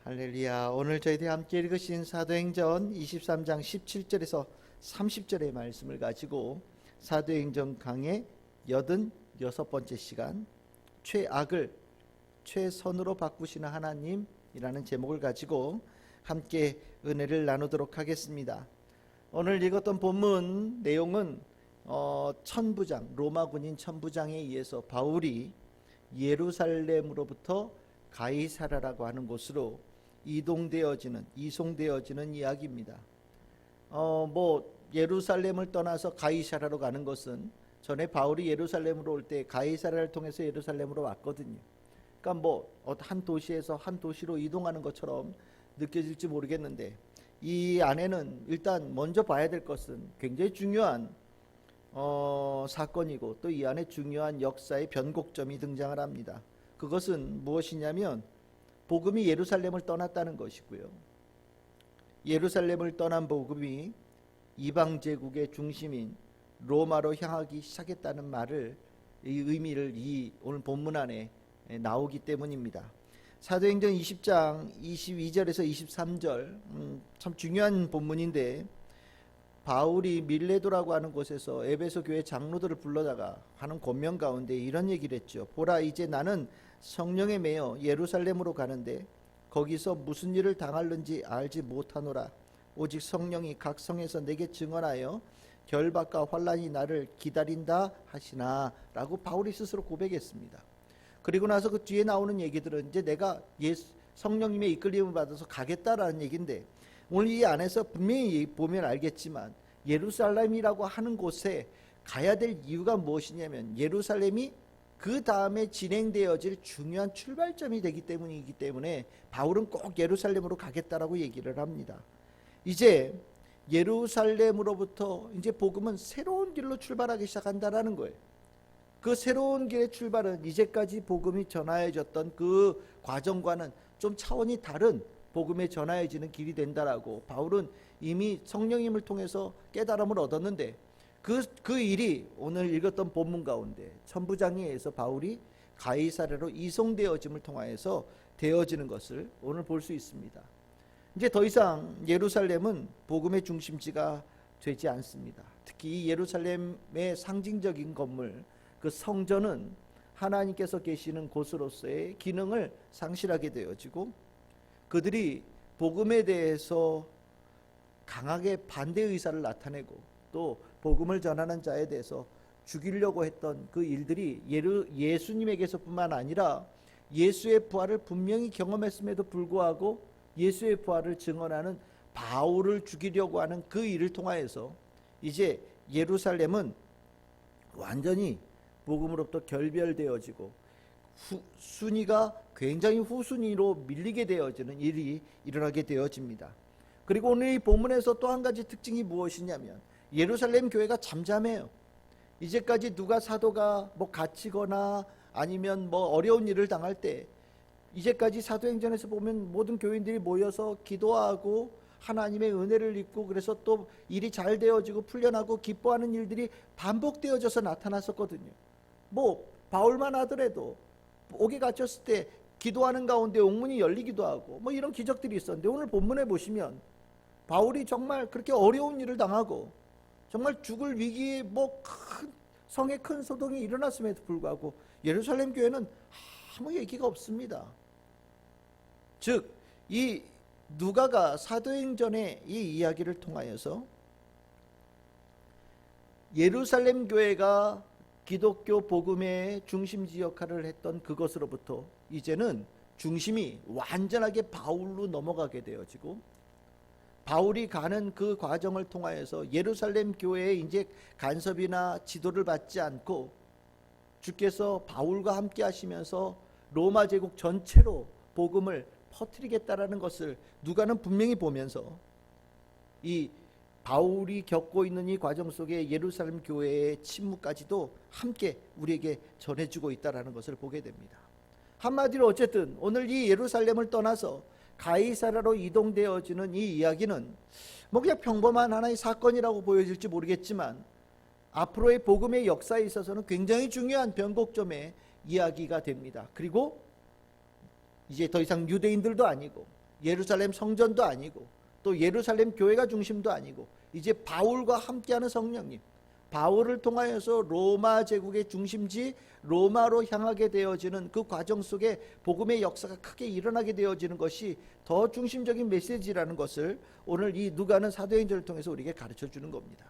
할렐루야. 오늘 저희들이 함께 읽으신 사도행전 23장 17절에서 30절의 말씀을 가지고 사도행전 강의 86번째 시간 최악을 최선으로 바꾸시는 하나님이라는 제목을 가지고 함께 은혜를 나누도록 하겠습니다. 오늘 읽었던 본문 내용은 천부장, 로마 군인 천부장에 의해서 바울이 예루살렘으로부터 가이사라라고 하는 곳으로 이송되어지는 이야기입니다. 예루살렘을 떠나서 가이사라로 가는 것은 전에 바울이 예루살렘으로 올 때 가이사라를 통해서 예루살렘으로 왔거든요. 그러니까 한 도시에서 한 도시로 이동하는 것처럼 느껴질지 모르겠는데, 이 안에는 일단 먼저 봐야 될 것은 굉장히 중요한 사건이고 또 이 안에 중요한 역사의 변곡점이 등장을 합니다. 그것은 무엇이냐면 복음이 예루살렘을 떠났다는 것이고요. 예루살렘을 떠난 복음이 이방 제국의 중심인 로마로 향하기 시작했다는 말을, 이 의미를 이 오늘 본문 안에 나오기 때문입니다. 사도행전 20장 22절에서 23절 참 중요한 본문인데, 바울이 밀레도라고 하는 곳에서 에베소 교회 장로들을 불러다가 하는 권면 가운데 이런 얘기를 했죠. 보라, 이제 나는 성령에 매여 예루살렘으로 가는데 거기서 무슨 일을 당할는지 알지 못하노라. 오직 성령이 각 성에서 내게 증언하여 결박과 환란이 나를 기다린다 하시나 라고 바울이 스스로 고백했습니다. 그리고 나서 그 뒤에 나오는 얘기들은 이제 내가 성령님의 이끌림을 받아서 가겠다라는 얘기인데, 오늘 이 안에서 분명히 보면 알겠지만 예루살렘이라고 하는 곳에 가야 될 이유가 무엇이냐면 예루살렘이 그 다음에 진행되어질 중요한 출발점이 되기 때문이기 때문에 바울은 꼭 예루살렘으로 가겠다라고 얘기를 합니다. 이제 예루살렘으로부터 이제 복음은 새로운 길로 출발하기 시작한다라는 거예요. 그 새로운 길의 출발은 이제까지 복음이 전하여졌던 그 과정과는 좀 차원이 다른 복음에 전하여지는 길이 된다라고 바울은 이미 성령님을 통해서 깨달음을 얻었는데, 그 일이 오늘 읽었던 본문 가운데 천부장에 의해서 바울이 가이사랴로 이송되어짐을 통하여서 되어지는 것을 오늘 볼 수 있습니다. 이제 더 이상 예루살렘은 복음의 중심지가 되지 않습니다. 특히 이 예루살렘의 상징적인 건물, 그 성전은 하나님께서 계시는 곳으로서의 기능을 상실하게 되어지고, 그들이 복음에 대해서 강하게 반대 의사를 나타내고 또 복음을 전하는 자에 대해서 죽이려고 했던 그 일들이 예수님에게서뿐만 아니라 예수의 부활을 분명히 경험했음에도 불구하고 예수의 부활을 증언하는 바울을 죽이려고 하는 그 일을 통하여서 이제 예루살렘은 완전히 복음으로부터 결별되어지고 순위가 굉장히 후순위로 밀리게 되어지는 일이 일어나게 되어집니다. 그리고 오늘 이 본문에서 또 한 가지 특징이 무엇이냐면 예루살렘 교회가 잠잠해요. 이제까지 누가 사도가 갇히거나 아니면 어려운 일을 당할 때, 이제까지 사도행전에서 보면 모든 교인들이 모여서 기도하고 하나님의 은혜를 입고 그래서 또 일이 잘 되어지고 풀려나고 기뻐하는 일들이 반복되어져서 나타났었거든요. 바울만 하더라도 옥에 갇혔을 때 기도하는 가운데 옥문이 열리기도 하고 이런 기적들이 있었는데, 오늘 본문에 보시면 바울이 정말 그렇게 어려운 일을 당하고 정말 죽을 위기에 성에 큰 소동이 일어났음에도 불구하고 예루살렘 교회는 아무 얘기가 없습니다. 즉, 이 누가가 사도행전의 이 이야기를 통하여서 예루살렘 교회가 기독교 복음의 중심지 역할을 했던 그것으로부터 이제는 중심이 완전하게 바울로 넘어가게 되어지고, 바울이 가는 그 과정을 통하여서 예루살렘 교회의 이제 간섭이나 지도를 받지 않고 주께서 바울과 함께 하시면서 로마 제국 전체로 복음을 퍼뜨리겠다라는 것을 누가는 분명히 보면서 이 바울이 겪고 있는 이 과정 속에 예루살렘 교회의 침묵까지도 함께 우리에게 전해주고 있다는 것을 보게 됩니다. 한마디로 어쨌든 오늘 이 예루살렘을 떠나서 가이사랴로 이동되어지는 이 이야기는 그냥 평범한 하나의 사건이라고 보여질지 모르겠지만 앞으로의 복음의 역사에 있어서는 굉장히 중요한 변곡점의 이야기가 됩니다. 그리고 이제 더 이상 유대인들도 아니고 예루살렘 성전도 아니고 또 예루살렘 교회가 중심도 아니고 이제 바울과 함께하는 성령님, 바울을 통하여서 로마 제국의 중심지 로마로 향하게 되어지는 그 과정 속에 복음의 역사가 크게 일어나게 되어지는 것이 더 중심적인 메시지라는 것을 오늘 이 누가는 사도행전을 통해서 우리에게 가르쳐 주는 겁니다.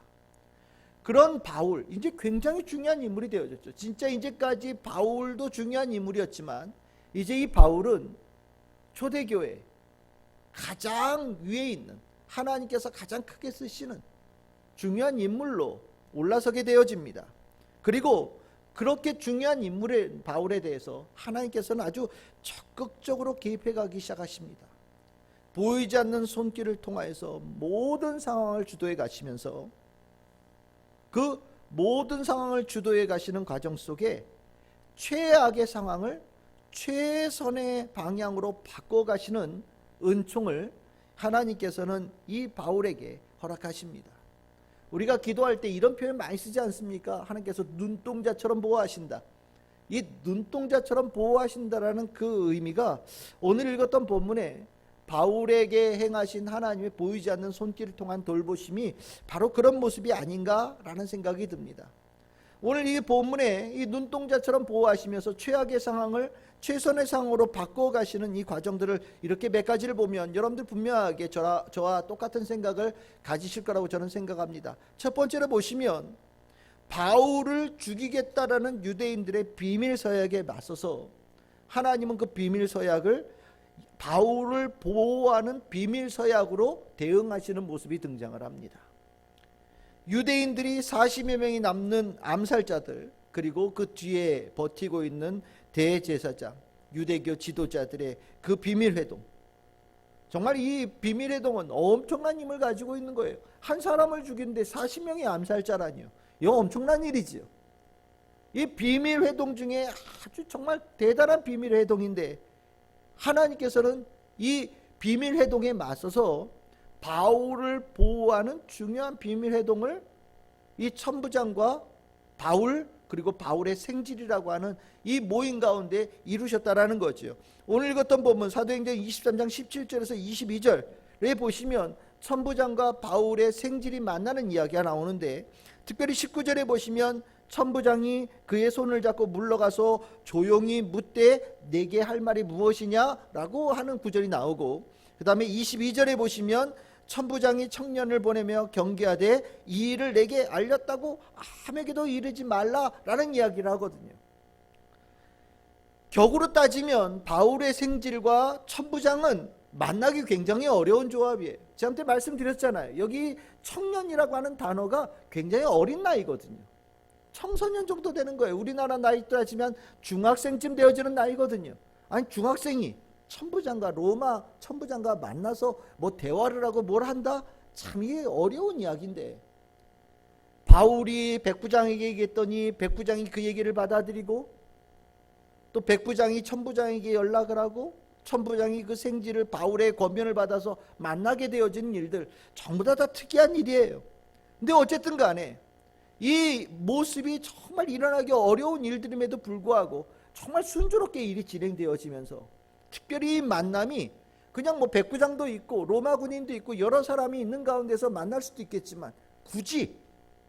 그런 바울, 이제 굉장히 중요한 인물이 되어졌죠. 진짜 이제까지 바울도 중요한 인물이었지만 이제 이 바울은 초대교회 가장 위에 있는, 하나님께서 가장 크게 쓰시는 중요한 인물로 올라서게 되어집니다. 그리고 그렇게 중요한 인물의 바울에 대해서 하나님께서는 아주 적극적으로 개입해 가기 시작하십니다. 보이지 않는 손길을 통하여서 모든 상황을 주도해 가시면서 그 모든 상황을 주도해 가시는 과정 속에 최악의 상황을 최선의 방향으로 바꿔 가시는 은총을 하나님께서는 이 바울에게 허락하십니다. 우리가 기도할 때 이런 표현 많이 쓰지 않습니까? 하나님께서 눈동자처럼 보호하신다. 이 눈동자처럼 보호하신다라는 그 의미가 오늘 읽었던 본문에 바울에게 행하신 하나님의 보이지 않는 손길을 통한 돌보심이 바로 그런 모습이 아닌가라는 생각이 듭니다. 오늘 이 본문에 이 눈동자처럼 보호하시면서 최악의 상황을 최선의 상황으로 바꿔가시는 이 과정들을 이렇게 몇 가지를 보면 여러분들 분명하게 저와 똑같은 생각을 가지실 거라고 저는 생각합니다. 첫 번째로 보시면 바울을 죽이겠다라는 유대인들의 비밀 서약에 맞서서 하나님은 그 비밀 서약을 바울을 보호하는 비밀 서약으로 대응하시는 모습이 등장을 합니다. 유대인들이 40여 명이 남는 암살자들, 그리고 그 뒤에 버티고 있는 대제사장, 유대교 지도자들의 그 비밀회동, 정말 이 비밀회동은 엄청난 힘을 가지고 있는 거예요. 한 사람을 죽이는데 40명의 암살자라니요. 이거 엄청난 일이지요. 이 비밀회동 중에 아주 정말 대단한 비밀회동인데 하나님께서는 이 비밀회동에 맞서서 바울을 보호하는 중요한 비밀회동을 이 천부장과 바울, 그리고 바울의 생질이라고 하는 이 모임 가운데 이루셨다라는 거죠. 오늘 읽었던 본문 사도행전 23장 17절에서 22절에 보시면 천부장과 바울의 생질이 만나는 이야기가 나오는데, 특별히 19절에 보시면 천부장이 그의 손을 잡고 물러가서 조용히 묻되 내게 할 말이 무엇이냐라고 하는 구절이 나오고, 그 다음에 22절에 보시면 천부장이 청년을 보내며 경계하되 이 일을 내게 알렸다고 아무에게도 이르지 말라라는 이야기를 하거든요. 격으로 따지면 바울의 생질과 천부장은 만나기 굉장히 어려운 조합이에요. 저한테 말씀드렸잖아요. 여기 청년이라고 하는 단어가 굉장히 어린 나이거든요. 청소년 정도 되는 거예요. 우리나라 나이 따지면 중학생쯤 되어지는 나이거든요. 아니 중학생이 천부장과 로마 천부장과 만나서 뭐 대화를 하고 뭘 한다? 참 이게 어려운 이야기인데, 바울이 백부장에게 얘기했더니 백부장이 그 얘기를 받아들이고, 또 백부장이 천부장에게 연락을 하고, 천부장이 그 생지를 바울의 권면을 받아서 만나게 되어진 일들, 전부 다 특이한 일이에요. 근데 어쨌든 간에 이 모습이 정말 일어나기 어려운 일들임에도 불구하고 정말 순조롭게 일이 진행되어지면서, 특별히 이 만남이 그냥 뭐 백부장도 있고 로마 군인도 있고 여러 사람이 있는 가운데서 만날 수도 있겠지만, 굳이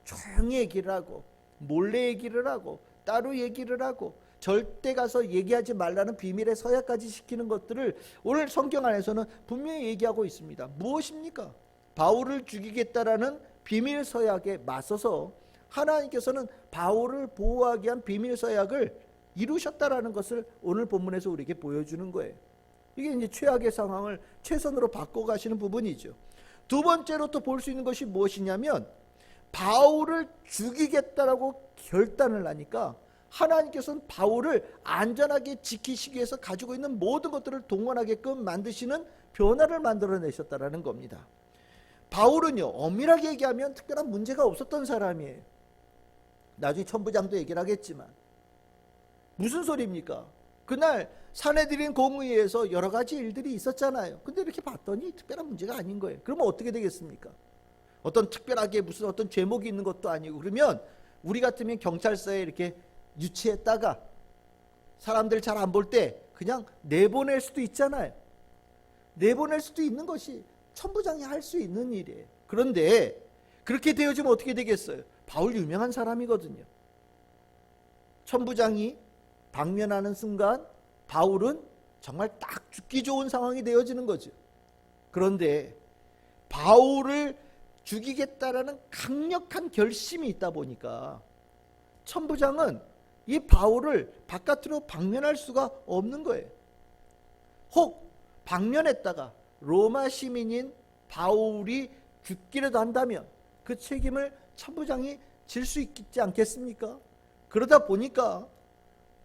조용히 얘기를 하고 몰래 얘기를 하고 따로 얘기를 하고 절대 가서 얘기하지 말라는 비밀의 서약까지 시키는 것들을 오늘 성경 안에서는 분명히 얘기하고 있습니다. 무엇입니까? 바울을 죽이겠다라는 비밀 서약에 맞서서 하나님께서는 바울을 보호하기 위한 비밀 서약을 이루셨다라는 것을 오늘 본문에서 우리에게 보여주는 거예요. 이게 이제 최악의 상황을 최선으로 바꿔가시는 부분이죠. 두 번째로 또 볼 수 있는 것이 무엇이냐면, 바울을 죽이겠다라고 결단을 하니까 하나님께서는 바울을 안전하게 지키시기 위해서 가지고 있는 모든 것들을 동원하게끔 만드시는 변화를 만들어내셨다라는 겁니다. 바울은요, 엄밀하게 얘기하면 특별한 문제가 없었던 사람이에요. 나중에 천부장도 얘기를 하겠지만 무슨 소리입니까? 그날 사내들인 공의회에서 여러 가지 일들이 있었잖아요. 근데 이렇게 봤더니 특별한 문제가 아닌 거예요. 그러면 어떻게 되겠습니까? 어떤 특별하게 무슨 어떤 죄목이 있는 것도 아니고, 그러면 우리 같으면 경찰서에 이렇게 유치했다가 사람들 잘 안 볼 때 그냥 내보낼 수도 있잖아요. 내보낼 수도 있는 것이 천부장이 할 수 있는 일이에요. 그런데 그렇게 되어지면 어떻게 되겠어요? 바울 유명한 사람이거든요. 천부장이 방면하는 순간 바울은 정말 딱 죽기 좋은 상황이 되어지는 거죠. 그런데 바울을 죽이겠다라는 강력한 결심이 있다 보니까 천부장은 이 바울을 바깥으로 방면할 수가 없는 거예요. 혹 방면했다가 로마 시민인 바울이 죽기라도 한다면 그 책임을 천부장이 질 수 있지 않겠습니까? 그러다 보니까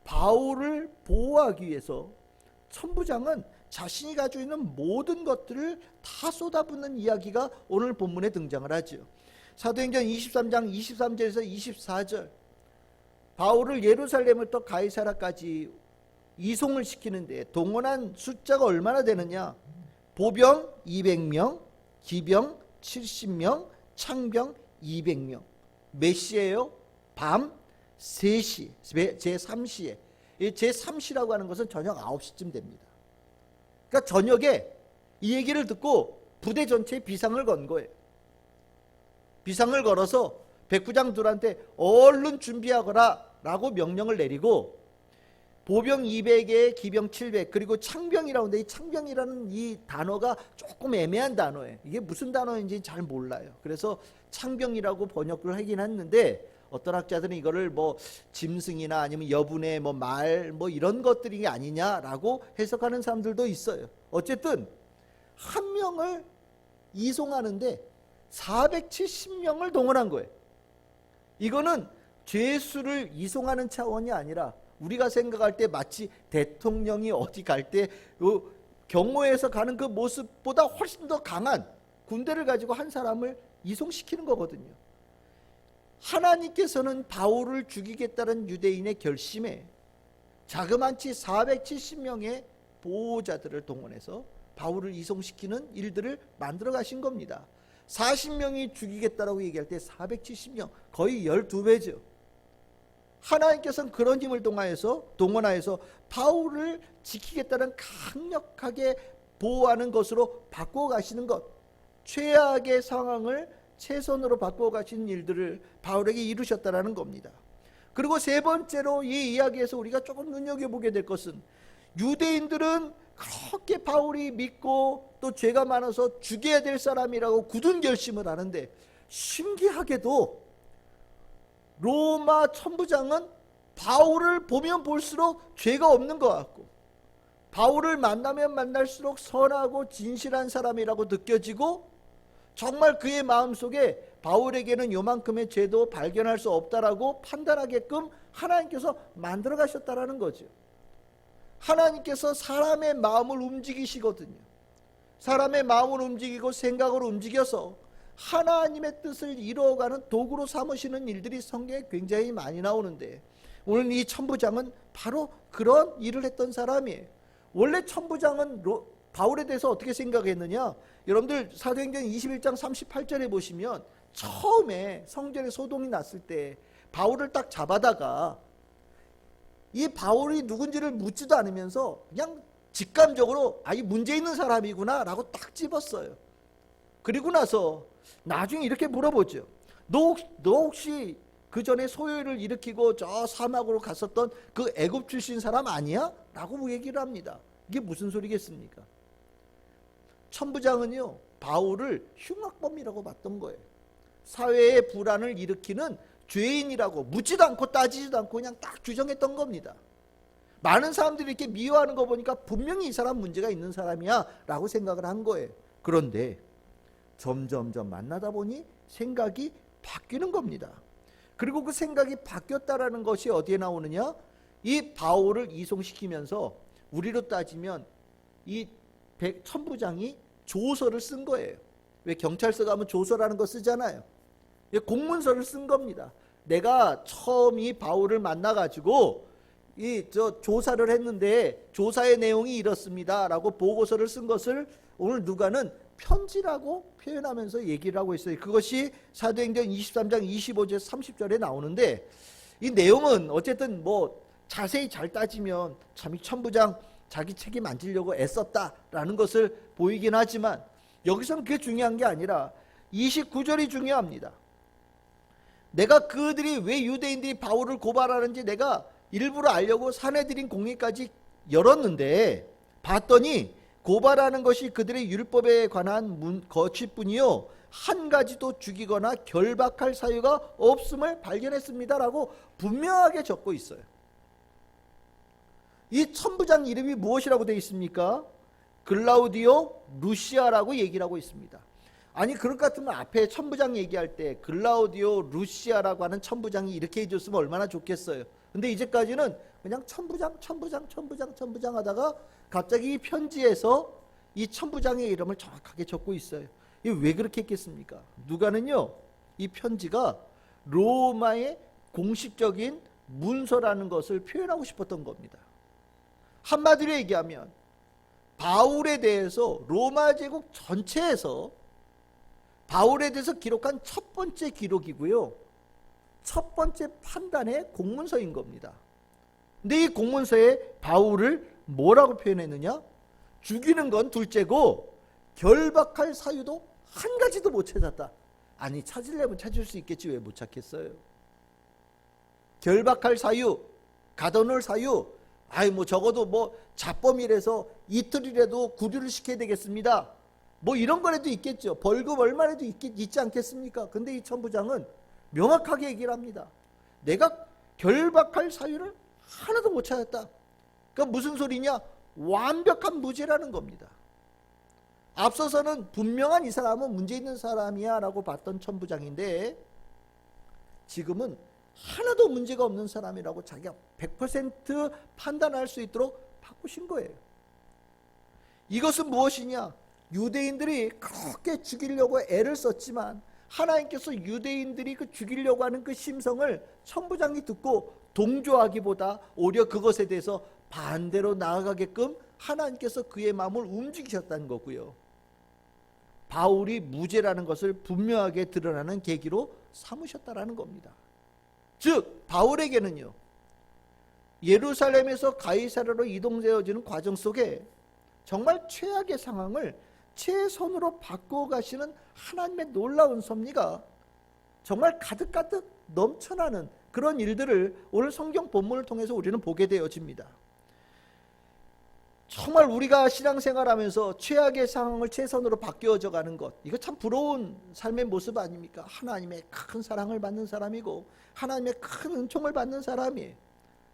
바울을 보호하기 위해서 천부장은 자신이 가지고 있는 모든 것들을 다 쏟아붓는 이야기가 오늘 본문에 등장을 하죠. 사도행전 23장 23절에서 24절, 바울을 예루살렘부터 가이사라까지 이송을 시키는데 동원한 숫자가 얼마나 되느냐? 보병 200명, 기병 70명, 창병 200명. 몇 시에요? 밤 3시, 제3시에. 제3시라고 하는 것은 저녁 9시쯤 됩니다. 그러니까 저녁에 이 얘기를 듣고 부대 전체에 비상을 건 거예요. 비상을 걸어서 백부장들한테 얼른 준비하거라 라고 명령을 내리고, 보병 200에 기병 700, 그리고 창병이라고 하는데 이 창병이라는 이 단어가 조금 애매한 단어예요. 이게 무슨 단어인지 잘 몰라요. 그래서 창병이라고 번역을 하긴 했는데 어떤 학자들은 이거를 뭐 짐승이나 아니면 여분의 뭐 말 뭐 이런 것들이 아니냐라고 해석하는 사람들도 있어요. 어쨌든 한 명을 이송하는데 470명을 동원한 거예요. 이거는 죄수를 이송하는 차원이 아니라 우리가 생각할 때 마치 대통령이 어디 갈 때 경호에서 가는 그 모습보다 훨씬 더 강한 군대를 가지고 한 사람을 이송시키는 거거든요. 하나님께서는 바울을 죽이겠다는 유대인의 결심에 자그마치 470명의 보호자들을 동원해서 바울을 이송시키는 일들을 만들어 가신 겁니다. 40명이 죽이겠다라고 얘기할 때 470명, 거의 12배죠. 하나님께서는 그런 힘을 동원하여서 바울을 지키겠다는 강력하게 보호하는 것으로 바꾸어 가시는 것, 최악의 상황을 최선으로 바꾸어 가시는 일들을 바울에게 이루셨다라는 겁니다. 그리고 세 번째로 이 이야기에서 우리가 조금 눈여겨보게 될 것은, 유대인들은 그렇게 바울이 믿고 또 죄가 많아서 죽여야 될 사람이라고 굳은 결심을 하는데, 신기하게도 로마 천부장은 바울을 보면 볼수록 죄가 없는 것 같고, 바울을 만나면 만날수록 선하고 진실한 사람이라고 느껴지고, 정말 그의 마음속에 바울에게는 요만큼의 죄도 발견할 수 없다라고 판단하게끔 하나님께서 만들어 가셨다라는 거죠. 하나님께서 사람의 마음을 움직이시거든요. 사람의 마음을 움직이고 생각을 움직여서 하나님의 뜻을 이루어가는 도구로 삼으시는 일들이 성경에 굉장히 많이 나오는데, 오늘 이 천부장은 바로 그런 일을 했던 사람이에요. 원래 천부장은 바울에 대해서 어떻게 생각했느냐? 여러분들 사도행전 21장 38절에 보시면 처음에 성전에 소동이 났을 때 바울을 딱 잡아다가 이 바울이 누군지를 묻지도 않으면서 그냥 직감적으로 이 문제 있는 사람이구나 라고 딱 집었어요. 그리고 나서 나중에 이렇게 물어보죠. 너 혹시 그 전에 소요를 일으키고 저 사막으로 갔었던 그 애굽 출신 사람 아니야? 라고 얘기를 합니다. 이게 무슨 소리겠습니까? 천부장은요, 바울을 흉악범이라고 봤던 거예요. 사회의 불안을 일으키는 죄인이라고 묻지도 않고 따지지도 않고 그냥 딱 규정했던 겁니다. 많은 사람들이 이렇게 미워하는 거 보니까 분명히 이 사람 문제가 있는 사람이야 라고 생각을 한 거예요. 그런데 점점점 만나다 보니 생각이 바뀌는 겁니다. 그리고 그 생각이 바뀌었다라는 것이 어디에 나오느냐? 이 바울을 이송시키면서 우리로 따지면 이 천부장이 조서를 쓴 거예요. 왜 경찰서 가면 조서라는 거 쓰잖아요. 공문서를 쓴 겁니다. 내가 처음 이 바울을 만나가지고 조사를 했는데 조사의 내용이 이렇습니다라고 보고서를 쓴 것을 오늘 누가는 편지라고 표현하면서 얘기를 하고 있어요. 그것이 사도행전 23장 25절 30절에 나오는데, 이 내용은 어쨌든 뭐 자세히 잘 따지면 참 이 천부장 자기 책임 안 지려고 애썼다라는 것을 보이긴 하지만 여기서는 그게 중요한 게 아니라 29절이 중요합니다. 내가 그들이 왜 유대인들이 바울을 고발하는지 내가 일부러 알려고 사내들인 공의까지 열었는데 봤더니 고발하는 것이 그들의 율법에 관한 것일뿐이요 한 가지도 죽이거나 결박할 사유가 없음을 발견했습니다라고 분명하게 적고 있어요. 이 천부장 이름이 무엇이라고 되어 있습니까? 글라우디오 루시아라고 얘기를 하고 있습니다. 아니 그럴 것 같으면 앞에 천부장 얘기할 때 글라우디오 루시아라고 하는 천부장이 이렇게 해줬으면 얼마나 좋겠어요. 근데 이제까지는 그냥 천부장 하다가 갑자기 이 편지에서 이 천부장의 이름을 정확하게 적고 있어요. 이게 왜 그렇게 했겠습니까? 누가는요 이 편지가 로마의 공식적인 문서라는 것을 표현하고 싶었던 겁니다. 한마디로 얘기하면 바울에 대해서 로마 제국 전체에서 바울에 대해서 기록한 첫 번째 기록이고요 첫 번째 판단의 공문서인 겁니다. 근데 이 공문서에 바울을 뭐라고 표현했느냐? 죽이는 건 둘째고 결박할 사유도 한 가지도 못 찾았다. 아니 찾으려면 찾을 수 있겠지 왜 못 찾겠어요? 결박할 사유, 가둬놓을 사유, 아이 뭐 적어도 뭐 자범이라서 이틀이라도 구류를 시켜야 되겠습니다. 뭐 이런 거라도 있겠죠. 벌금 얼마라도 있지 않겠습니까? 근데 이 천부장은 명확하게 얘기를 합니다. 내가 결박할 사유를 하나도 못 찾았다. 그러니까 무슨 소리냐? 완벽한 무죄라는 겁니다. 앞서서는 분명한 이 사람은 문제 있는 사람이야 라고 봤던 천부장인데 지금은 하나도 문제가 없는 사람이라고 자기가 100% 판단할 수 있도록 바꾸신 거예요. 이것은 무엇이냐? 유대인들이 그렇게 죽이려고 애를 썼지만 하나님께서 유대인들이 그 죽이려고 하는 그 심성을 천부장이 듣고 동조하기보다 오히려 그것에 대해서 반대로 나아가게끔 하나님께서 그의 마음을 움직이셨다는 거고요. 바울이 무죄라는 것을 분명하게 드러나는 계기로 삼으셨다라는 겁니다. 즉 바울에게는요 예루살렘에서 가이사랴로 이동되어지는 과정 속에 정말 최악의 상황을 최선으로 바꾸어 가시는 하나님의 놀라운 섭리가 정말 가득가득 넘쳐나는 그런 일들을 오늘 성경 본문을 통해서 우리는 보게 되어집니다. 정말 우리가 신앙생활하면서 최악의 상황을 최선으로 바뀌어져 가는 것, 이거 참 부러운 삶의 모습 아닙니까? 하나님의 큰 사랑을 받는 사람이고 하나님의 큰 은총을 받는 사람이에요.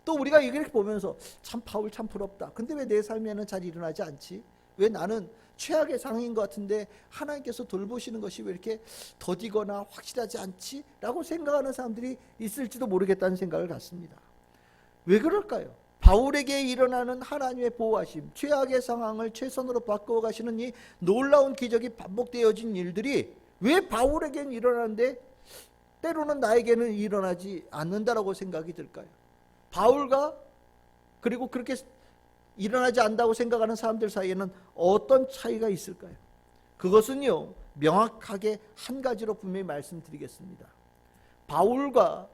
또 우리가 이렇게 보면서 참 바울 참 부럽다. 근데 왜 내 삶에는 잘 일어나지 않지? 왜 나는 최악의 상황인 것 같은데 하나님께서 돌보시는 것이 왜 이렇게 더디거나 확실하지 않지? 라고 생각하는 사람들이 있을지도 모르겠다는 생각을 갖습니다. 왜 그럴까요? 바울에게 일어나는 하나님의 보호하심, 최악의 상황을 최선으로 바꾸어 가시는 이 놀라운 기적이 반복되어진 일들이 왜 바울에게는 일어나는데 때로는 나에게는 일어나지 않는다라고 생각이 들까요? 바울과 그리고 그렇게 일어나지 않는다고 생각하는 사람들 사이에는 어떤 차이가 있을까요? 그것은요 명확하게 한 가지로 분명히 말씀드리겠습니다. 바울과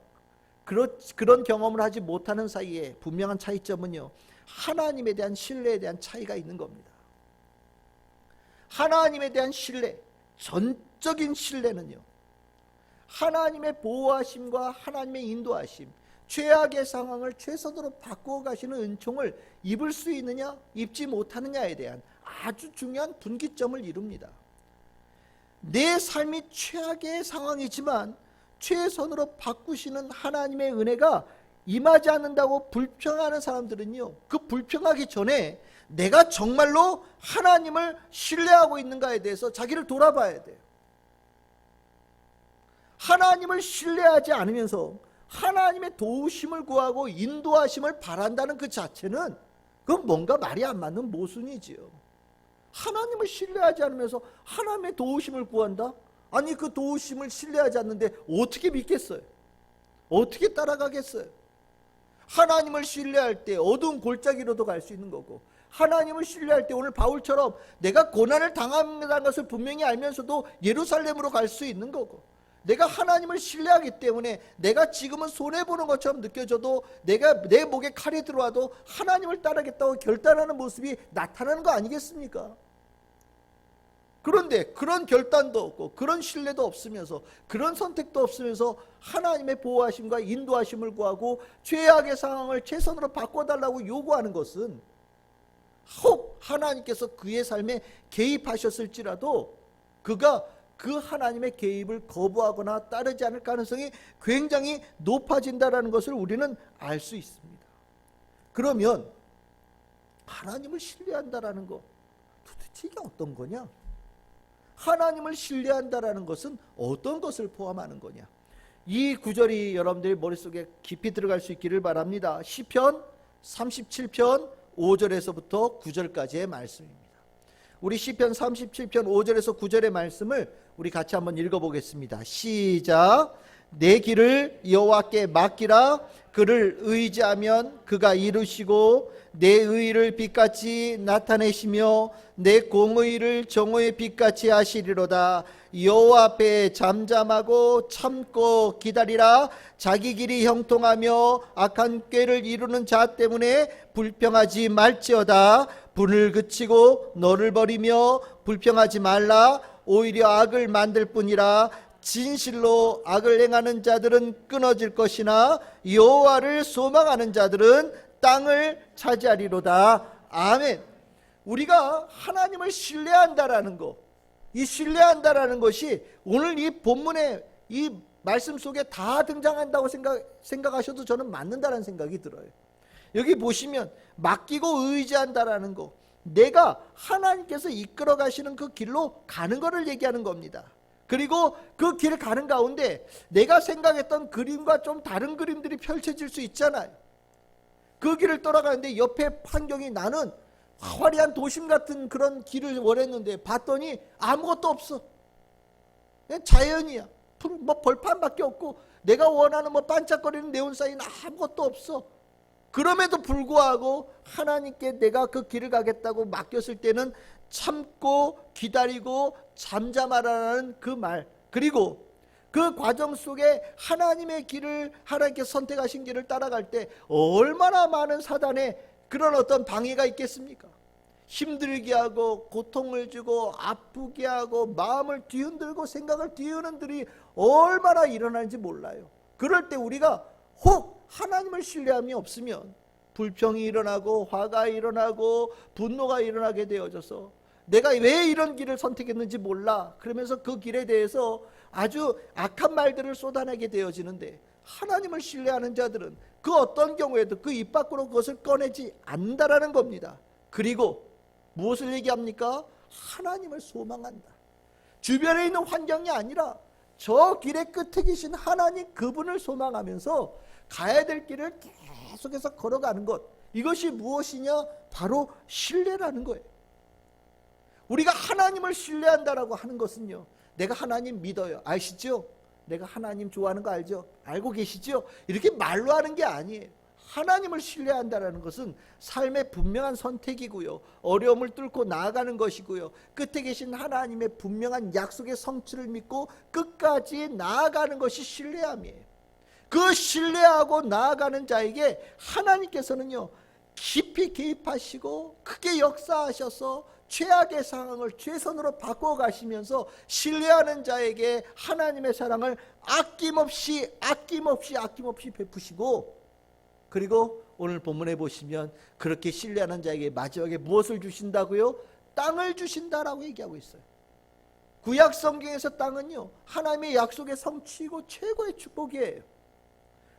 그런 경험을 하지 못하는 사이에 분명한 차이점은요 하나님에 대한 신뢰에 대한 차이가 있는 겁니다. 하나님에 대한 신뢰, 전적인 신뢰는요 하나님의 보호하심과 하나님의 인도하심, 최악의 상황을 최선으로 바꾸어 가시는 은총을 입을 수 있느냐 입지 못하느냐에 대한 아주 중요한 분기점을 이룹니다. 내 삶이 최악의 상황이지만 최선으로 바꾸시는 하나님의 은혜가 임하지 않는다고 불평하는 사람들은요 그 불평하기 전에 내가 정말로 하나님을 신뢰하고 있는가에 대해서 자기를 돌아봐야 돼요. 하나님을 신뢰하지 않으면서 하나님의 도우심을 구하고 인도하심을 바란다는 그 자체는 그건 뭔가 말이 안 맞는 모순이지요. 하나님을 신뢰하지 않으면서 하나님의 도우심을 구한다? 아니 그 도우심을 신뢰하지 않는데 어떻게 믿겠어요? 어떻게 따라가겠어요? 하나님을 신뢰할 때 어두운 골짜기로도 갈 수 있는 거고 하나님을 신뢰할 때 오늘 바울처럼 내가 고난을 당한다는 것을 분명히 알면서도 예루살렘으로 갈 수 있는 거고 내가 하나님을 신뢰하기 때문에 내가 지금은 손해보는 것처럼 느껴져도 내가 내 목에 칼이 들어와도 하나님을 따르겠다고 결단하는 모습이 나타나는 거 아니겠습니까? 그런데 그런 결단도 없고 그런 신뢰도 없으면서 그런 선택도 없으면서 하나님의 보호하심과 인도하심을 구하고 죄악의 상황을 최선으로 바꿔달라고 요구하는 것은 혹 하나님께서 그의 삶에 개입하셨을지라도 그가 그 하나님의 개입을 거부하거나 따르지 않을 가능성이 굉장히 높아진다는 것을 우리는 알 수 있습니다. 그러면 하나님을 신뢰한다라는 거 도대체 이게 어떤 거냐? 하나님을 신뢰한다라는 것은 어떤 것을 포함하는 거냐? 이 구절이 여러분들의 머릿속에 깊이 들어갈 수 있기를 바랍니다. 시편 37편 5절에서부터 9절까지의 말씀입니다. 우리 시편 37편 5절에서 9절의 말씀을 우리 같이 한번 읽어보겠습니다. 시작. 내 길을 여호와께 맡기라. 그를 의지하면 그가 이루시고 내 의를 빛같이 나타내시며 내 공의를 정오의 빛같이 하시리로다. 여호와 앞에 잠잠하고 참고 기다리라. 자기 길이 형통하며 악한 꾀를 이루는 자 때문에 불평하지 말지어다. 분을 그치고 너를 버리며 불평하지 말라. 오히려 악을 만들 뿐이라. 진실로 악을 행하는 자들은 끊어질 것이나 여호와를 소망하는 자들은 땅을 차지하리로다. 아멘. 우리가 하나님을 신뢰한다라는 것, 이 신뢰한다라는 것이 오늘 이 본문의 이 말씀 속에 다 등장한다고 생각하셔도 저는 맞는다라는 생각이 들어요. 여기 보시면 맡기고 의지한다라는 것, 내가 하나님께서 이끌어 가시는 그 길로 가는 것을 얘기하는 겁니다. 그리고 그 길 가는 가운데 내가 생각했던 그림과 좀 다른 그림들이 펼쳐질 수 있잖아요. 그 길을 떠나가는데 옆에 환경이 나는 화려한 도심 같은 그런 길을 원했는데 봤더니 아무것도 없어. 그냥 자연이야. 뭐 벌판밖에 없고 내가 원하는 뭐 반짝거리는 네온사인 아무것도 없어. 그럼에도 불구하고 하나님께 내가 그 길을 가겠다고 맡겼을 때는 참고 기다리고 잠잠하라는 그 말, 그리고 그 과정 속에 하나님의 길을, 하나님께 선택하신 길을 따라갈 때 얼마나 많은 사단의 그런 어떤 방해가 있겠습니까? 힘들게 하고 고통을 주고 아프게 하고 마음을 뒤흔들고 생각을 뒤흔들이 얼마나 일어나는지 몰라요. 그럴 때 우리가 혹 하나님을 신뢰함이 없으면 불평이 일어나고 화가 일어나고 분노가 일어나게 되어져서 내가 왜 이런 길을 선택했는지 몰라, 그러면서 그 길에 대해서 아주 악한 말들을 쏟아내게 되어지는데, 하나님을 신뢰하는 자들은 그 어떤 경우에도 그 입 밖으로 그것을 꺼내지 않는다라는 겁니다. 그리고 무엇을 얘기합니까? 하나님을 소망한다. 주변에 있는 환경이 아니라 저 길의 끝에 계신 하나님, 그분을 소망하면서 가야 될 길을 계속해서 걸어가는 것, 이것이 무엇이냐? 바로 신뢰라는 거예요. 우리가 하나님을 신뢰한다라고 하는 것은요, 내가 하나님 믿어요, 아시죠? 내가 하나님 좋아하는 거 알죠? 알고 계시죠? 이렇게 말로 하는 게 아니에요. 하나님을 신뢰한다라는 것은 삶의 분명한 선택이고요, 어려움을 뚫고 나아가는 것이고요, 끝에 계신 하나님의 분명한 약속의 성취를 믿고 끝까지 나아가는 것이 신뢰함이에요. 그 신뢰하고 나아가는 자에게 하나님께서는요, 깊이 개입하시고 크게 역사하셔서 최악의 상황을 최선으로 바꿔가시면서 신뢰하는 자에게 하나님의 사랑을 아낌없이 베푸시고, 그리고 오늘 본문에 보시면 그렇게 신뢰하는 자에게 마지막에 무엇을 주신다고요? 땅을 주신다라고 얘기하고 있어요. 구약 성경에서 땅은요, 하나님의 약속의 성취이고 최고의 축복이에요.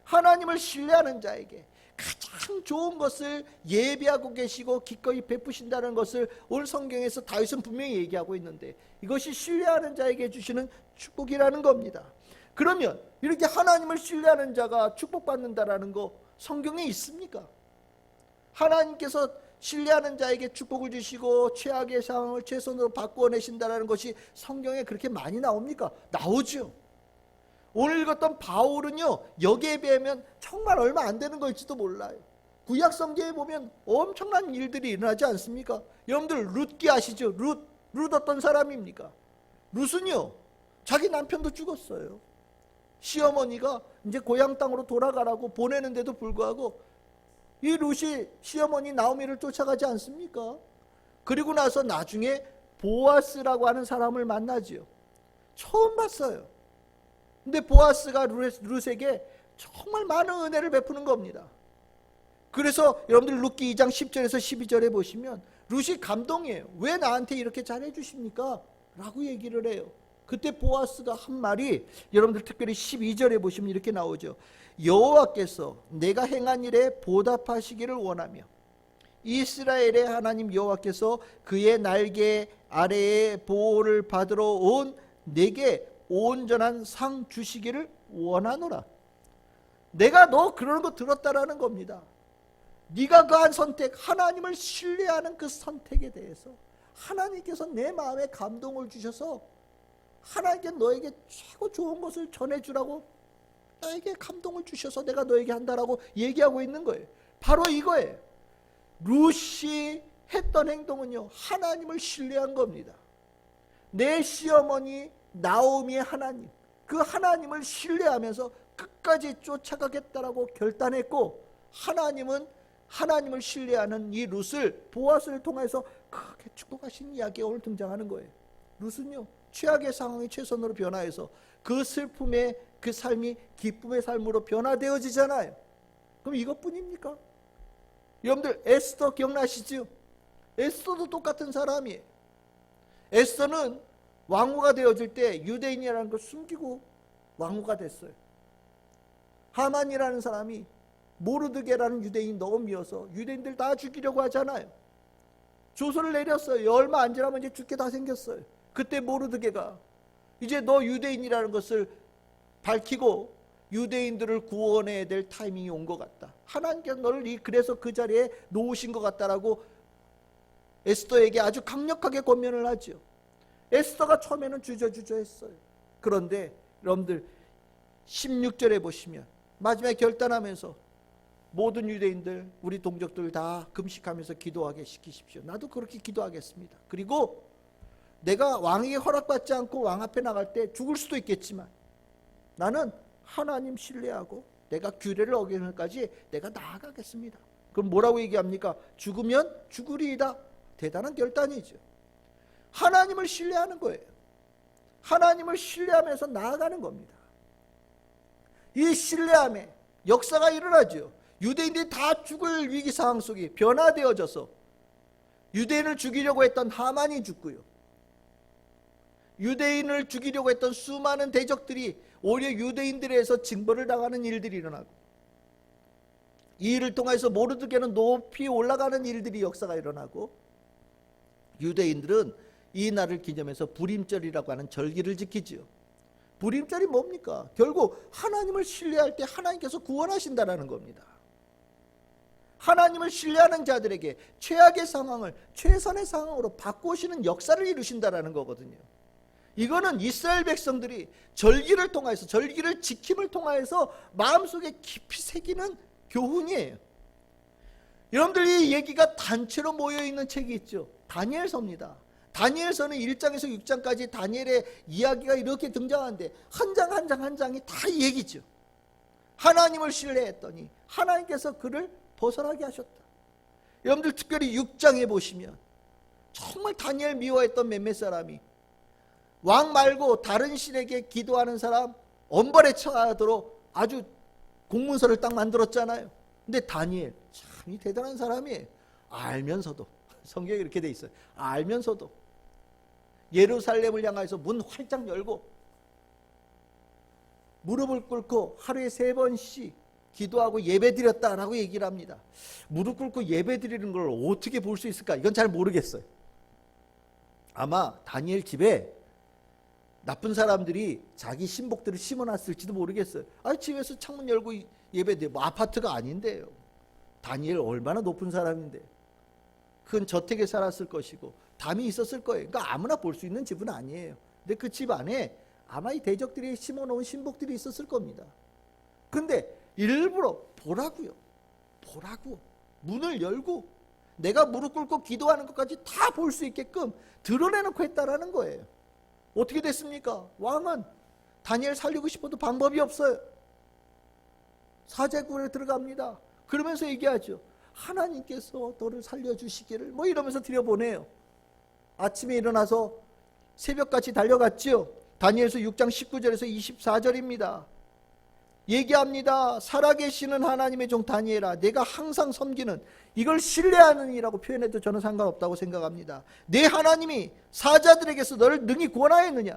하나님을 신뢰하는 자에게 가장 좋은 것을 예비하고 계시고 기꺼이 베푸신다는 것을 오늘 성경에서 다윗은 분명히 얘기하고 있는데, 이것이 신뢰하는 자에게 주시는 축복이라는 겁니다. 그러면 이렇게 하나님을 신뢰하는 자가 축복받는다라는 거 성경에 있습니까? 하나님께서 신뢰하는 자에게 축복을 주시고 최악의 상황을 최선으로 바꿔내신다는 것이 성경에 그렇게 많이 나옵니까? 나오죠. 오늘 읽었던 바울은요, 여기에 비하면 정말 얼마 안 되는 것일지도 몰라요. 구약 성경에 보면 엄청난 일들이 일어나지 않습니까? 여러분들 룻기 아시죠? 룻 어떤 사람입니까? 룻은요, 자기 남편도 죽었어요. 시어머니가 이제 고향 땅으로 돌아가라고 보내는데도 불구하고 이 룻이 시어머니 나오미를 쫓아가지 않습니까? 그리고 나서 나중에 보아스라고 하는 사람을 만나지요. 처음 봤어요. 근데 보아스가 룻에게 정말 많은 은혜를 베푸는 겁니다. 그래서 여러분들 룻기 2장 10절에서 12절에 보시면 룻이 감동이에요. 왜 나한테 이렇게 잘해 주십니까? 라고 얘기를 해요. 그때 보아스가 한 말이 여러분들 특별히 12절에 보시면 이렇게 나오죠. 여호와께서 내가 행한 일에 보답하시기를 원하며 이스라엘의 하나님 여호와께서 그의 날개 아래에 보호를 받으러 온 내게 온전한 상 주시기를 원하노라. 내가 너 그러는 거 들었다라는 겁니다. 네가 그한 선택, 하나님을 신뢰하는 그 선택에 대해서 하나님께서 내 마음에 감동을 주셔서 하나님께 너에게 최고 좋은 것을 전해주라고 나에게 감동을 주셔서 내가 너에게 한다라고 얘기하고 있는 거예요. 바로 이거예요. 룻이 했던 행동은요, 하나님을 신뢰한 겁니다. 내 시어머니 나오미의 하나님, 그 하나님을 신뢰하면서 끝까지 쫓아가겠다라고 결단했고, 하나님을 신뢰하는 이 룻을 보아스를 통해서 크게 축복하신 이야기가 오늘 등장하는 거예요. 룻은요, 최악의 상황이 최선으로 변화해서 그 슬픔의 그 삶이 기쁨의 삶으로 변화되어지잖아요. 그럼 이것뿐입니까? 여러분들 에스더 기억나시죠? 에스더도 똑같은 사람이에요. 에스더는 왕후가 되어질 때 유대인이라는 걸 숨기고 왕후가 됐어요. 하만이라는 사람이 모르드게라는 유대인 너무 미워서 유대인들 다 죽이려고 하잖아요. 조서를 내렸어요. 얼마 안 지나면 이제 죽게 다 생겼어요. 그때 모르드게가 이제 너 유대인이라는 것을 밝히고 유대인들을 구원해야 될 타이밍이 온 것 같다. 하나님께서 너를 그래서 그 자리에 놓으신 것 같다라고 에스더에게 아주 강력하게 권면을 하죠. 에스더가 처음에는 주저주저했어요. 그런데 여러분들 16절에 보시면 마지막에 결단하면서 모든 유대인들, 우리 동족들 다 금식하면서 기도하게 시키십시오. 나도 그렇게 기도하겠습니다. 그리고 내가 왕에게 허락받지 않고 왕 앞에 나갈 때 죽을 수도 있겠지만 나는 하나님 신뢰하고 내가 규례를 어기는 것까지 내가 나아가겠습니다. 그럼 뭐라고 얘기합니까? 죽으면 죽으리이다. 대단한 결단이죠. 하나님을 신뢰하는 거예요. 하나님을 신뢰하면서 나아가는 겁니다. 이 신뢰함에 역사가 일어나죠. 유대인들이 다 죽을 위기 상황 속에 변화되어져서 유대인을 죽이려고 했던 하만이 죽고요, 유대인을 죽이려고 했던 수많은 대적들이 오히려 유대인들에서 징벌을 당하는 일들이 일어나고, 이 일을 통해서 모르드게는 높이 올라가는 일들이 역사가 일어나고, 유대인들은 이 날을 기념해서 불임절이라고 하는 절기를 지키지요. 불임절이 뭡니까? 결국 하나님을 신뢰할 때 하나님께서 구원하신다라는 겁니다. 하나님을 신뢰하는 자들에게 최악의 상황을 최선의 상황으로 바꾸시는 역사를 이루신다라는 거거든요. 이거는 이스라엘 백성들이 절기를 통해서, 절기를 지킴을 통해서 마음속에 깊이 새기는 교훈이에요. 여러분들, 이 얘기가 단체로 모여있는 책이 있죠. 다니엘서입니다. 다니엘서는 1장에서 6장까지 다니엘의 이야기가 이렇게 등장하는데 한 장 한 장 한 장이 다 이 얘기죠. 하나님을 신뢰했더니 하나님께서 그를 벗어나게 하셨다. 여러분들 특별히 6장에 보시면 정말 다니엘 미워했던 몇몇 사람이 왕 말고 다른 신에게 기도하는 사람 엄벌에 처하도록 아주 공문서를 딱 만들었잖아요. 근데 다니엘 참 대단한 사람이에요. 알면서도, 성경에 이렇게 돼 있어요. 알면서도 예루살렘을 향해서 문 활짝 열고 무릎을 꿇고 하루에 3번씩 기도하고 예배드렸다라고 얘기를 합니다. 무릎 꿇고 예배드리는 걸 어떻게 볼 수 있을까? 이건 잘 모르겠어요. 아마 다니엘 집에 나쁜 사람들이 자기 신복들을 심어놨을지도 모르겠어요. 집에서 창문 열고 예배드려. 뭐 아파트가 아닌데요. 다니엘 얼마나 높은 사람인데 큰 저택에 살았을 것이고 담이 있었을 거예요. 그러니까 아무나 볼 수 있는 집은 아니에요. 근데 그 집 안에 아마 이 대적들이 심어놓은 신복들이 있었을 겁니다. 근데 일부러 보라고 문을 열고 내가 무릎 꿇고 기도하는 것까지 다 볼 수 있게끔 드러내놓고 했다라는 거예요. 어떻게 됐습니까? 왕은 다니엘 살리고 싶어도 방법이 없어요. 사자굴에 들어갑니다. 그러면서 얘기하죠. 하나님께서 너를 살려주시기를 뭐 이러면서 들여보내요. 아침에 일어나서 새벽같이 달려갔죠. 다니엘서 6장 19절에서 24절입니다. 얘기합니다. 살아계시는 하나님의 종 다니엘아, 내가 항상 섬기는, 이걸 신뢰하는 이라고 표현해도 저는 상관없다고 생각합니다. 내 하나님이 사자들에게서 너를 능히 구원하였느냐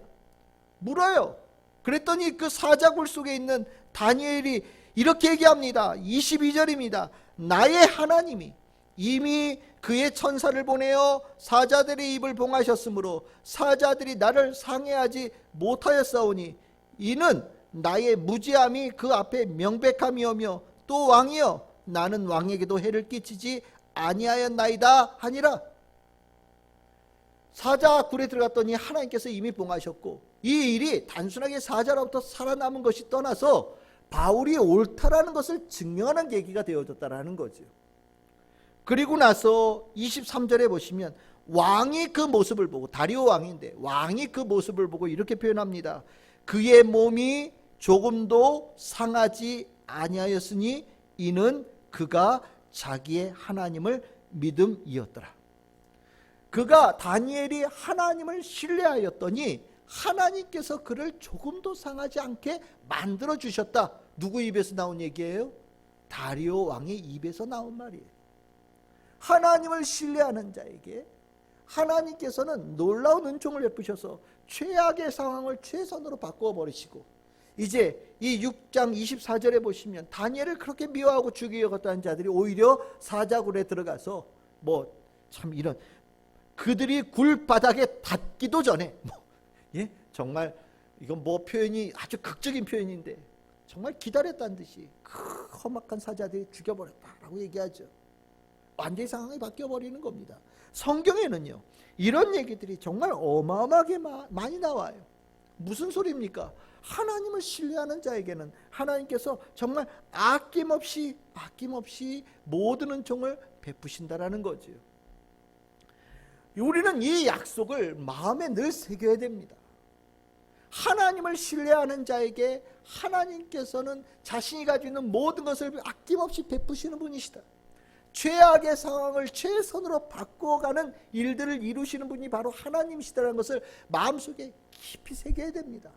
물어요. 그랬더니 그 사자굴 속에 있는 다니엘이 이렇게 얘기합니다. 22절입니다. 나의 하나님이 이미 그의 천사를 보내어 사자들의 입을 봉하셨으므로 사자들이 나를 상해하지 못하였사오니 이는 나의 무지함이 그 앞에 명백함이오며 또 왕이여 나는 왕에게도 해를 끼치지 아니하였나이다 하니라. 사자굴에 들어갔더니 하나님께서 이미 봉하셨고, 이 일이 단순하게 사자로부터 살아남은 것이 떠나서 바울이 옳다라는 것을 증명하는 계기가 되어졌다라는 거죠. 그리고 나서 23절에 보시면 왕이 그 모습을 보고, 다리오 왕인데 왕이 그 모습을 보고 이렇게 표현합니다. 그의 몸이 조금도 상하지 아니하였으니 이는 그가 자기의 하나님을 믿음이었더라. 그가, 다니엘이 하나님을 신뢰하였더니 하나님께서 그를 조금도 상하지 않게 만들어 주셨다. 누구 입에서 나온 얘기예요? 다리오 왕의 입에서 나온 말이에요. 하나님을 신뢰하는 자에게 하나님께서는 놀라운 은총을 베푸셔서 최악의 상황을 최선으로 바꾸어 버리시고, 이제 이 6장 24절에 보시면 다니엘을 그렇게 미워하고 죽이려 여겼다는 자들이 오히려 사자굴에 들어가서 뭐 참 이런, 그들이 굴 바닥에 닿기도 전에 예? 정말 이건 뭐 표현이 아주 극적인 표현인데 정말 기다렸다는 듯이 그 험악한 사자들이 죽여버렸다라고 얘기하죠. 완전히 상황이 바뀌어버리는 겁니다. 성경에는요 이런 얘기들이 정말 어마어마하게 많이 나와요. 무슨 소리입니까? 하나님을 신뢰하는 자에게는 하나님께서 정말 아낌없이 모든 은총을 베푸신다라는 거죠. 우리는 이 약속을 마음에 늘 새겨야 됩니다. 하나님을 신뢰하는 자에게 하나님께서는 자신이 가지고 있는 모든 것을 아낌없이 베푸시는 분이시다. 최악의 상황을 최선으로 바꿔가는 일들을 이루시는 분이 바로 하나님이시다는 것을 마음속에 깊이 새겨야 됩니다.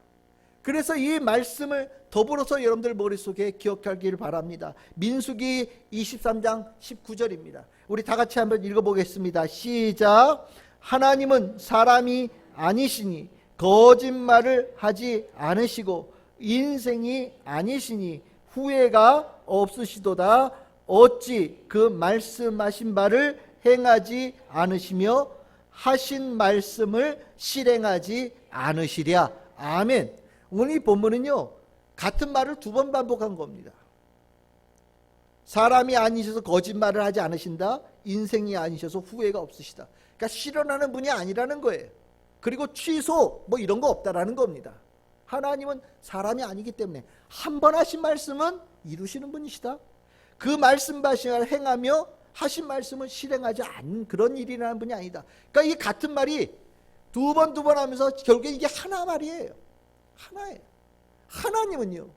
그래서 이 말씀을 더불어서 여러분들 머릿속에 기억하기를 바랍니다. 민수기 23장 19절입니다. 우리 다 같이 한번 읽어보겠습니다. 시작. 하나님은 사람이 아니시니 거짓말을 하지 않으시고 인생이 아니시니 후회가 없으시도다. 어찌 그 말씀하신 바를 행하지 않으시며 하신 말씀을 실행하지 않으시랴. 아멘. 오늘 이 본문은요 같은 말을 두 번 반복한 겁니다. 사람이 아니셔서 거짓말을 하지 않으신다. 인생이 아니셔서 후회가 없으시다. 그러니까 실현하는 분이 아니라는 거예요. 그리고 취소 뭐 이런 거 없다라는 겁니다. 하나님은 사람이 아니기 때문에 한 번 하신 말씀은 이루시는 분이시다. 그 말씀하신 행하며 하신 말씀을 실행하지 않는 그런 일이라는 분이 아니다. 그러니까 이 같은 말이 두 번 하면서 결국에 이게 하나 말이에요. 하나예요. 하나님은요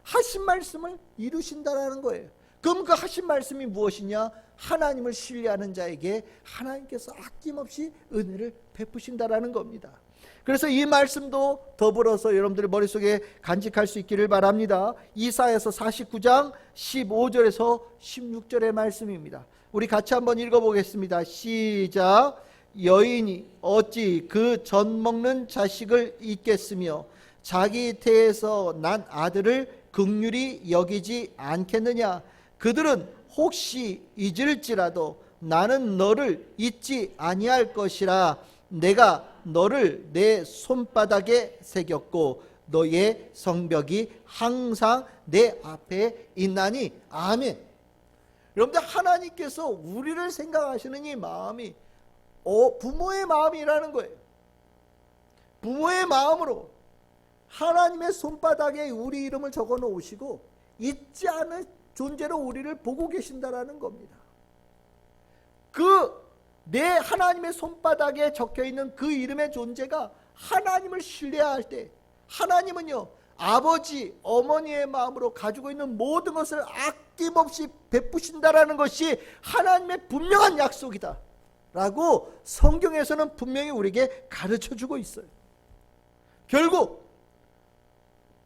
하신 말씀을 이루신다라는 거예요. 그럼 그 하신 말씀이 무엇이냐? 하나님을 신뢰하는 자에게 하나님께서 아낌없이 은혜를 베푸신다라는 겁니다. 그래서 이 말씀도 더불어서 여러분들 머릿속에 간직할 수 있기를 바랍니다. 이사야서 49장 15절에서 16절의 말씀입니다. 우리 같이 한번 읽어보겠습니다. 시작. 여인이 어찌 그 젖 먹는 자식을 잊겠으며 자기 태에서 난 아들을 긍휼히 여기지 않겠느냐? 그들은 혹시 잊을지라도 나는 너를 잊지 아니할 것이라. 내가 너를 내 손바닥에 새겼고 너의 성벽이 항상 내 앞에 있나니. 아멘. 여러분들 하나님께서 우리를 생각하시는 이 마음이 부모의 마음이라는 거예요. 부모의 마음으로 하나님의 손바닥에 우리 이름을 적어 놓으시고 잊지 않은 존재로 우리를 보고 계신다라는 겁니다. 그 내 하나님의 손바닥에 적혀 있는 그 이름의 존재가 하나님을 신뢰할 때, 하나님은요, 아버지, 어머니의 마음으로 가지고 있는 모든 것을 아낌없이 베푸신다라는 것이 하나님의 분명한 약속이다 라고 성경에서는 분명히 우리에게 가르쳐주고 있어요. 결국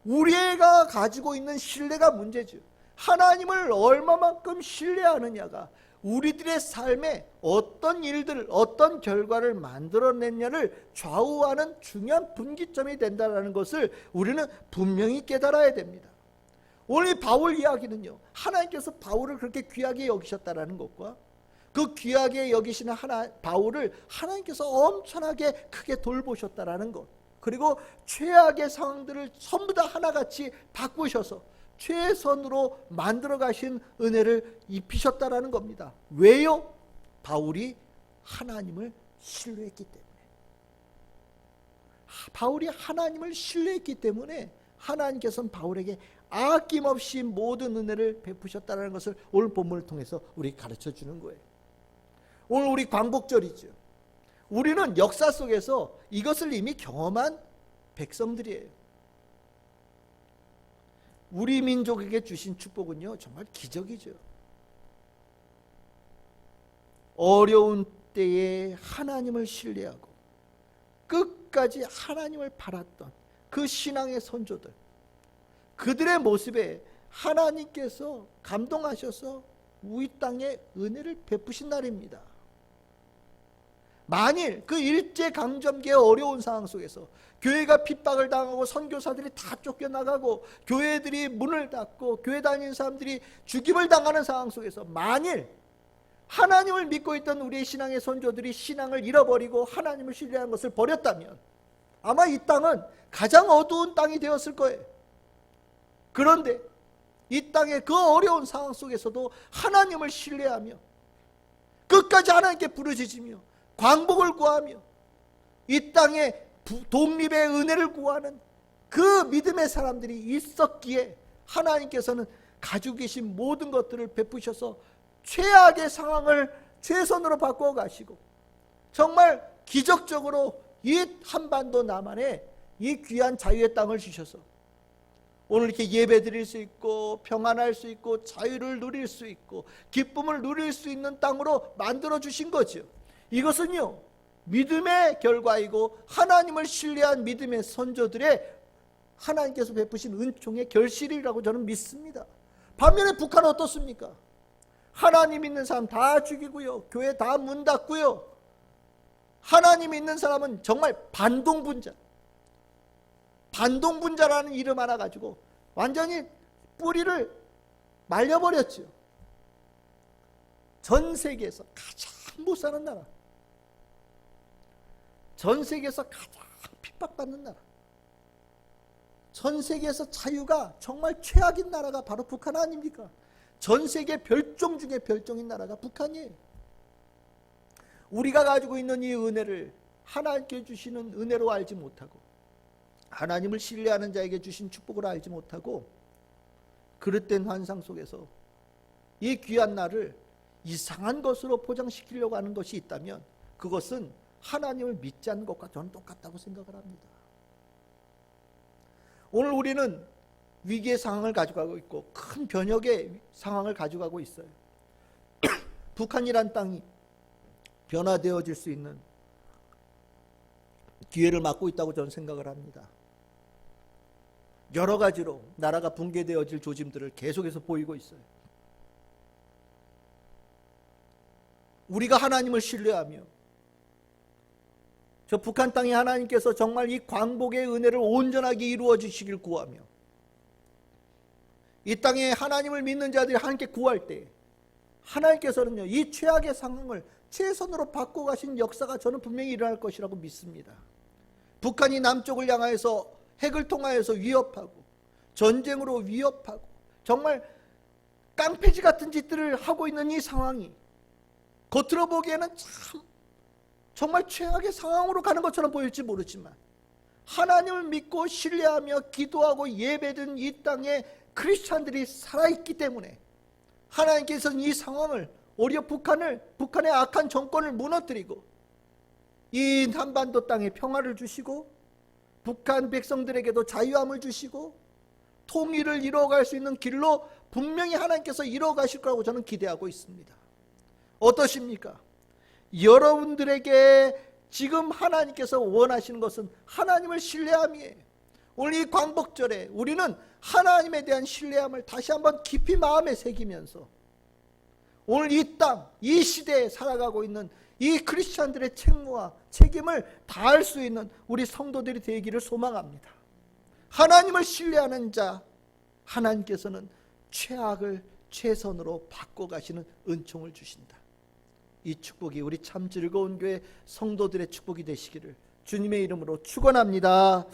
우리가 가지고 있는 신뢰가 문제죠. 하나님을 얼마만큼 신뢰하느냐가 우리들의 삶에 어떤 일들, 어떤 결과를 만들어냈냐를 좌우하는 중요한 분기점이 된다는 것을 우리는 분명히 깨달아야 됩니다. 오늘 바울 이야기는요, 하나님께서 바울을 그렇게 귀하게 여기셨다는 것과 그 귀하게 여기시는 바울을 하나님께서 엄청나게 크게 돌보셨다는 것, 그리고 최악의 상황들을 전부 다 하나같이 바꾸셔서 최선으로 만들어 가신 은혜를 입히셨다라는 겁니다. 왜요? 바울이 하나님을 신뢰했기 때문에. 바울이 하나님을 신뢰했기 때문에 하나님께서는 바울에게 아낌없이 모든 은혜를 베푸셨다는 것을 오늘 본문을 통해서 우리 가르쳐 주는 거예요. 오늘 우리 광복절이죠. 우리는 역사 속에서 이것을 이미 경험한 백성들이에요. 우리 민족에게 주신 축복은요, 정말 기적이죠. 어려운 때에 하나님을 신뢰하고 끝까지 하나님을 바랐던 그 신앙의 선조들, 그들의 모습에 하나님께서 감동하셔서 우리 땅에 은혜를 베푸신 날입니다. 만일 그 일제강점기의 어려운 상황 속에서 교회가 핍박을 당하고 선교사들이 다 쫓겨나가고 교회들이 문을 닫고 교회 다니는 사람들이 죽임을 당하는 상황 속에서 만일 하나님을 믿고 있던 우리의 신앙의 선조들이 신앙을 잃어버리고 하나님을 신뢰하는 것을 버렸다면 아마 이 땅은 가장 어두운 땅이 되었을 거예요. 그런데 이 땅의 그 어려운 상황 속에서도 하나님을 신뢰하며 끝까지 하나님께 부르짖으며 광복을 구하며 이 땅에 독립의 은혜를 구하는 그 믿음의 사람들이 있었기에 하나님께서는 가지고 계신 모든 것들을 베푸셔서 최악의 상황을 최선으로 바꾸어 가시고 정말 기적적으로 이 한반도 남한에 이 귀한 자유의 땅을 주셔서 오늘 이렇게 예배 드릴 수 있고 평안할 수 있고 자유를 누릴 수 있고 기쁨을 누릴 수 있는 땅으로 만들어 주신 거죠. 이것은요, 믿음의 결과이고 하나님을 신뢰한 믿음의 선조들의 하나님께서 베푸신 은총의 결실이라고 저는 믿습니다. 반면에 북한은 어떻습니까? 하나님 있는 사람 다 죽이고요, 교회 다 문 닫고요, 하나님 있는 사람은 정말 반동분자라는 이름 하나 가지고 완전히 뿌리를 말려버렸죠. 전 세계에서 가장 못 사는 나라, 전 세계에서 가장 핍박받는 나라, 전 세계에서 자유가 정말 최악인 나라가 바로 북한 아닙니까? 전 세계 별종 중에 별종인 나라가 북한이에요. 우리가 가지고 있는 이 은혜를 하나님께 주시는 은혜로 알지 못하고 하나님을 신뢰하는 자에게 주신 축복을 알지 못하고 그릇된 환상 속에서 이 귀한 날을 이상한 것으로 포장시키려고 하는 것이 있다면 그것은 하나님을 믿지 않는 것과 저는 똑같다고 생각을 합니다. 오늘 우리는 위기의 상황을 가져가고 있고 큰 변혁의 상황을 가져가고 있어요. 북한이란 땅이 변화되어질 수 있는 기회를 맞고 있다고 저는 생각을 합니다. 여러 가지로 나라가 붕괴되어질 조짐들을 계속해서 보이고 있어요. 우리가 하나님을 신뢰하며 저 북한 땅에 하나님께서 정말 이 광복의 은혜를 온전하게 이루어 주시길 구하며 이 땅에 하나님을 믿는 자들이 하나님께 구할 때 하나님께서는요, 이 최악의 상황을 최선으로 바꿔 가신 역사가 저는 분명히 일어날 것이라고 믿습니다. 북한이 남쪽을 향하여서 핵을 통하여서 위협하고 전쟁으로 위협하고 정말 깡패지 같은 짓들을 하고 있는 이 상황이 겉으로 보기에는 참 정말 최악의 상황으로 가는 것처럼 보일지 모르지만 하나님을 믿고 신뢰하며 기도하고 예배드린 이 땅에 크리스찬들이 살아있기 때문에 하나님께서는 이 상황을 오히려 북한의 악한 정권을 무너뜨리고 이 한반도 땅에 평화를 주시고 북한 백성들에게도 자유함을 주시고 통일을 이루어갈 수 있는 길로 분명히 하나님께서 이루어가실 거라고 저는 기대하고 있습니다. 어떠십니까? 여러분들에게 지금 하나님께서 원하시는 것은 하나님을 신뢰함이에요. 오늘 이 광복절에 우리는 하나님에 대한 신뢰함을 다시 한번 깊이 마음에 새기면서 오늘 이 땅, 이 시대에 살아가고 있는 이 크리스찬들의 책무와 책임을 다할 수 있는 우리 성도들이 되기를 소망합니다. 하나님을 신뢰하는 자, 하나님께서는 최악을 최선으로 바꿔가시는 은총을 주신다. 이 축복이 우리 참 즐거운 교회 성도들의 축복이 되시기를 주님의 이름으로 축원합니다.